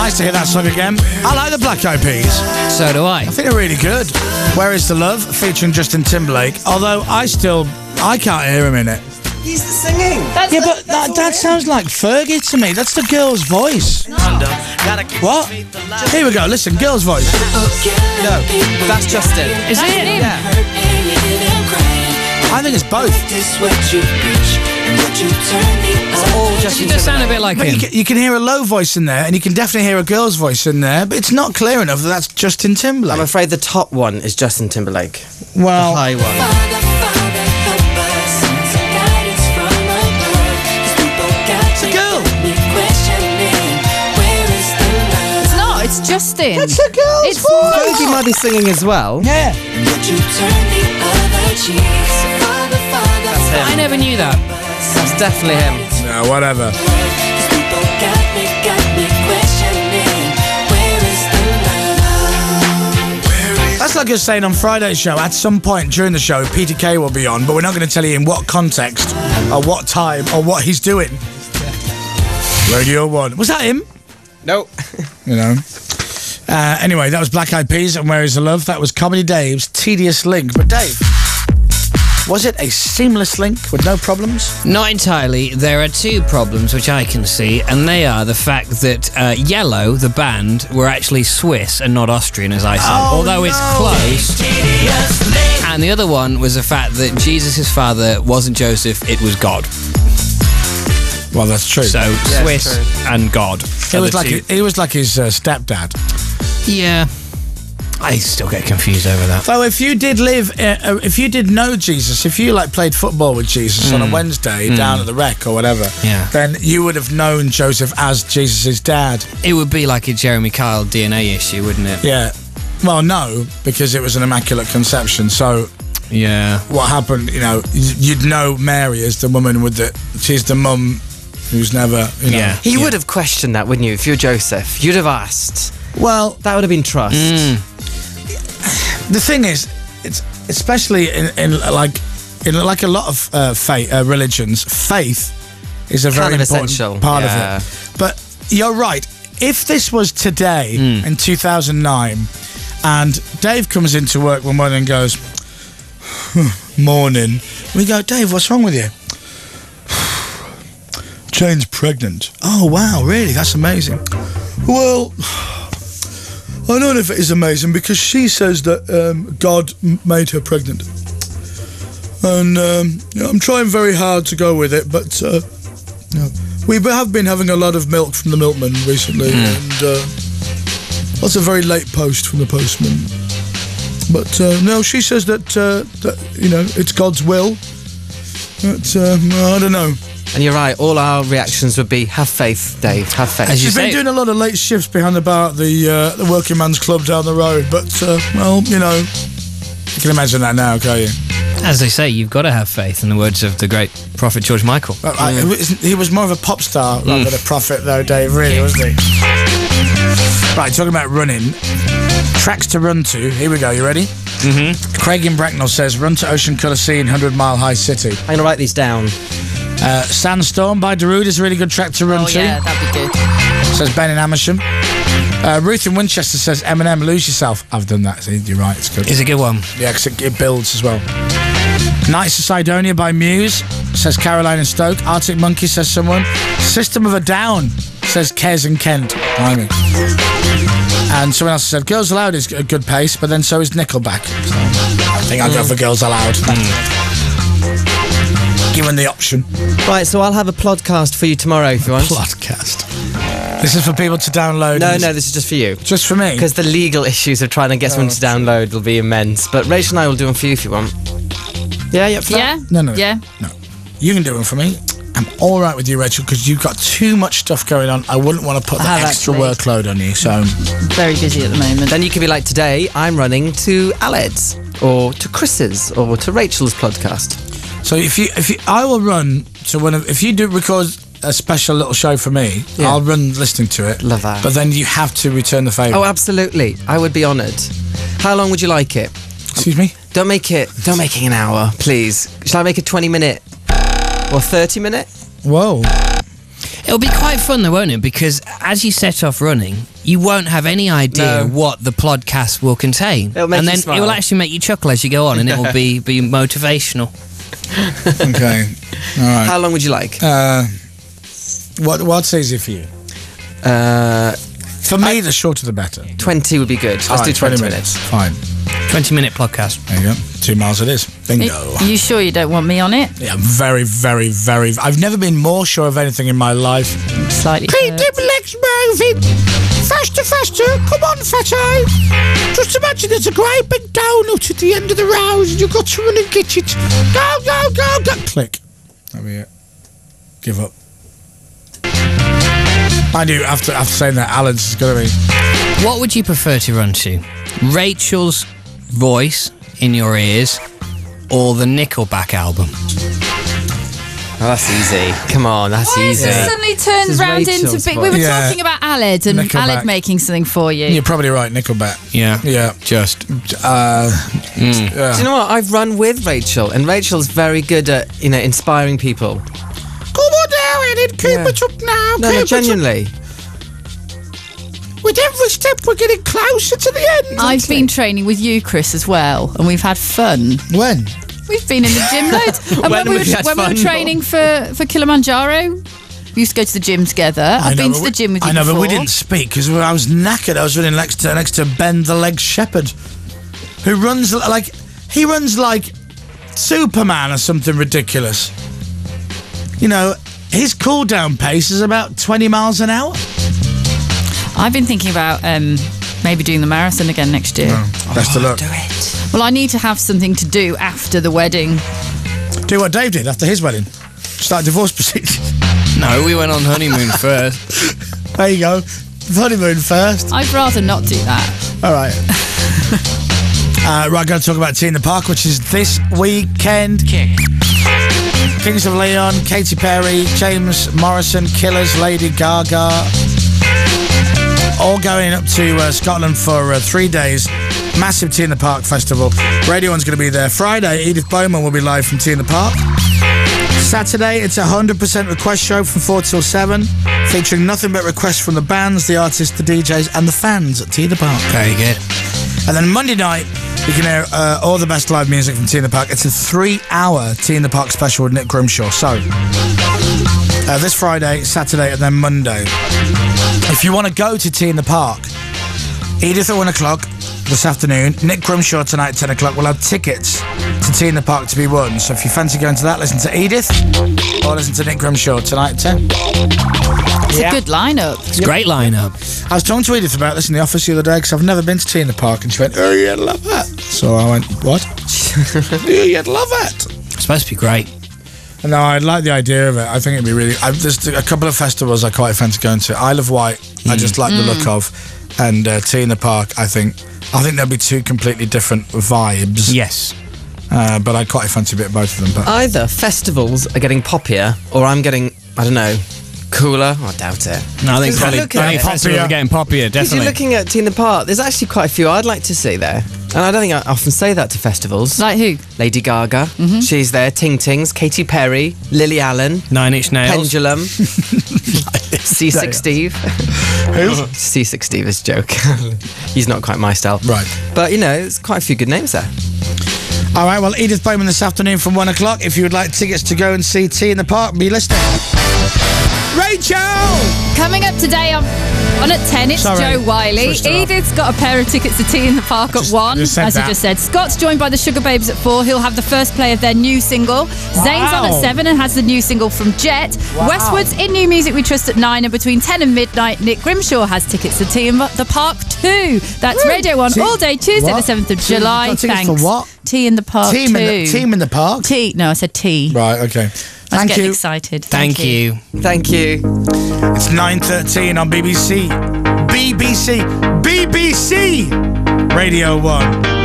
Nice to hear that song again. I like the Black Eyed Peas. So do I. I think they're really good. Where Is the Love, featuring Justin Timberlake, although I can't hear him in it. He's singing. But that sounds like Fergie to me. That's the girl's voice. No. What? Here we go, listen, girl's voice. No, that's Justin. Is it? Yeah. I think it's both. It's all Justin. It does sound a bit like him. You can hear a low voice in there, and you can definitely hear a girl's voice in there, but it's not clear enough that that's Justin Timberlake. I'm afraid the top one is Justin Timberlake. Well, The high one. it's a girl. It's not. It's Justin. That's a girl's It's voice. Fergie might be singing as well. Yeah. That's him. I never knew that. That's definitely him. No, whatever. That's like us saying on Friday's show, at some point during the show, Peter Kay will be on, but we're not going to tell you in what context, or what time, or what he's doing. Radio 1. Was that him? No. You know. Anyway, that was Black Eyed Peas and Where Is the Love. That was Comedy Dave's Tedious Link. But Dave, was it a seamless link with no problems? Not entirely. There are two problems which I can see, and they are the fact that Yellow, the band, were actually Swiss and not Austrian, as I said, although it's close. And the other one was the fact that Jesus' father wasn't Joseph, it was God. Well, that's true. So Swiss and God. He was like his stepdad. Yeah. I still get confused over that. So if you did if you did know Jesus, if you like played football with Jesus on a Wednesday down at the Rec or whatever, then you would have known Joseph as Jesus' dad. It would be like a Jeremy Kyle DNA issue, wouldn't it? Yeah. Well, no, because it was an immaculate conception. So yeah, what happened? You know, you'd know Mary as the woman with she's the mum who's never. You know. Yeah. You would have questioned that, wouldn't you? If you're Joseph, you'd have asked. Well, that would have been trust. The thing is, it's especially in a lot of religions, faith is a very important essential part of it. But you're right. If this was today in 2009, and Dave comes into work one morning and goes, "Morning," we go, "Dave, what's wrong with you?" "Jane's pregnant." "Oh wow, really? That's amazing." "Well, I don't know if it is amazing because she says that God made her pregnant, and I'm trying very hard to go with it, but we have been having a lot of milk from the milkman recently, and that's a very late post from the postman. But no, she says that it's God's will. But I don't know." And you're right, all our reactions would be, have faith, Dave, have faith. She's been doing a lot of late shifts behind the bar at the Working Man's Club down the road, but, well, you know, you can imagine that now, can't you? As they say, you've got to have faith, in the words of the great prophet George Michael. He was more of a pop star rather than a prophet, though, Dave, really, wasn't he? Right, talking about running, tracks to run to, here we go, you ready? Mm-hmm. Craig in Bracknell says, run to Ocean Colour Sea in 100 Mile High City. I'm going to write these down. Sandstorm by Darude is a really good track to run to. Yeah, that'd be good. Says Ben in Amersham. Ruth in Winchester says Eminem, Lose Yourself. I've done that. You're right, it's good. It's a good one. Yeah, because it builds as well. Nights of Sidonia by Muse, says Caroline in Stoke. Arctic Monkey, says someone. System of a Down, says Kez in Kent. Blimey. And someone else said Girls Aloud is a good pace, but then so is Nickelback. So I think I'll go for Girls Aloud. Given the option. Right, so I'll have a Plodcast for you tomorrow if you want. Plodcast. This is for people to download. No, this is just for you. Just for me? Because the legal issues of trying to get someone to download will be immense. But Rachel and I will do them for you if you want. Yeah, yep. Yeah? No. Yeah. No. You can do them for me. I'm all right with you, Rachel, because you've got too much stuff going on. I wouldn't want to put that extra workload on you, so... Very busy at the moment. Then you could be like, today, I'm running to Aled's, or to Chris's, or to Rachel's podcast. So I will run to if you do record a special little show for me, I'll run listening to it. Love that. But then you have to return the favour. Oh, absolutely. I would be honoured. How long would you like it? Excuse me? Don't make it an hour, please. Shall I make a 20-minute or 30-minute? Whoa. It'll be quite fun though, won't it? Because as you set off running, you won't have any idea what the Plodcast will contain. It'll make and you then smile. it will actually make you chuckle as you go on, and it will be motivational. Okay. All right. How long would you like? What's easy for you? For me, the shorter the better. 20 would be good. Let's do 20 minutes. Fine. 20-minute Plodcast. There you go. 2 miles it is. Bingo. Are you sure you don't want me on it? Yeah, very, very, very. I've never been more sure of anything in my life. Slightly. Keep them legs moving. Faster, faster. Come on, fatty. Just imagine there's a great big donut at the end of the road and you've got to run and get it. Go, go, go, go. Click. That'll be it. Give up. I do, after saying that, Alan's is going to be... What would you prefer to run to? Rachel's voice in your ears or the Nickelback album? Oh, that's easy. Come on, that's Why easy. has it suddenly turned This is round into Rachel's big? We were voice. Yeah. talking about Aled and Nickelback. Aled making something for you. You're probably right, Nickelback. Yeah. Yeah. Just. Do you know what? I've run with Rachel, and Rachel's very good at, inspiring people. Come on now, Edith. Keep it up now. No, genuinely. With every step, we're getting closer to the end. I've been training with you, Chris, as well, and we've had fun. When? We've been in the gym loads. And When we have we had were fun? training for Kilimanjaro, we used to go to the gym together. I've been to the gym with you I know, before. but we didn't speak because I was knackered. I was running next to Ben the Leg Shepherd, who runs like Superman or something ridiculous. His cool down pace is about 20 miles an hour. I've been thinking about maybe doing the marathon again next year. Best of luck. Do it. Well, I need to have something to do after the wedding. Do what Dave did after his wedding. Start divorce proceedings. No, we went on honeymoon first. There you go. Honeymoon first. I'd rather not do that. All right. Right, going to talk about Tea in the Park, which is this weekend. Kings of Leon, Katy Perry, James Morrison, Killers, Lady Gaga. All going up to Scotland for 3 days. Massive Tea in the Park festival. Radio 1's going to be there. Friday, Edith Bowman will be live from Tea in the Park. Saturday, it's a 100% request show from 4 till 7, featuring nothing but requests from the bands, the artists, the DJs, and the fans at Tea in the Park. Very good. And then Monday night, you can hear all the best live music from Tea in the Park. It's a 3-hour Tea in the Park special with Nick Grimshaw. So, this Friday, Saturday, and then Monday. If you want to go to Tea in the Park, Edith at 1 o'clock this afternoon, Nick Grimshaw tonight at 10 o'clock. We'll have tickets to Tea in the Park to be won. So if you fancy going to that, listen to Edith or listen to Nick Grimshaw tonight at 10. It's a good lineup. It's a great lineup. I was talking to Edith about this in the office the other day because I've never been to Tea in the Park, and she went, "Oh, you'd love that." So I went, "What?" You'd love it. It's supposed to be great. No, I like the idea of it. I think it'd be really... there's a couple of festivals I quite fancy going to. Isle of Wight, I just like the look of, and Tea in the Park, I think there'll be two completely different vibes. Yes. But I quite fancy a bit of both of them. But Either festivals are getting poppier, or I'm getting, I don't know, cooler. I doubt it. No, I think Because probably look at it. festivals are getting poppier, Because you're definitely. looking at Tea in the Park, there's actually quite a few I'd like to see there. And I don't think I often say that to festivals. Like who? Lady Gaga, she's there. Ting Tings, Katy Perry, Lily Allen, 9 Inch Nails. Pendulum, Seasick Steve. who? Seasick Steve is a joke. He's not quite my style. Right. But, there's quite a few good names there. All right, well, Edith Bowman this afternoon from 1 o'clock. If you would like tickets to go and see Tea in the Park, be listening. Rachel! Coming up today on at 10, it's Sorry. Joe Wiley. Switched it off. Edith's got a pair of tickets to Tea in the Park at 1, just said as you that. just said. Scott's joined by the Sugar Babes at 4. He'll have the first play of their new single. Zane's on at 7 and has the new single from Jet. Westwood's in New Music We Trust at 9, and between 10 and midnight, Nick Grimshaw has tickets to Tea in the Park 2. That's Radio 1 all day, Tuesday What? the 7th of July. Got tickets Thanks. for what? Tea in the Park 2. Team in the Park? Tea. No, I said tea. Right, okay. I was Thank getting you. excited. Thank you. Thank you. It's 9:13 on BBC. BBC Radio 1.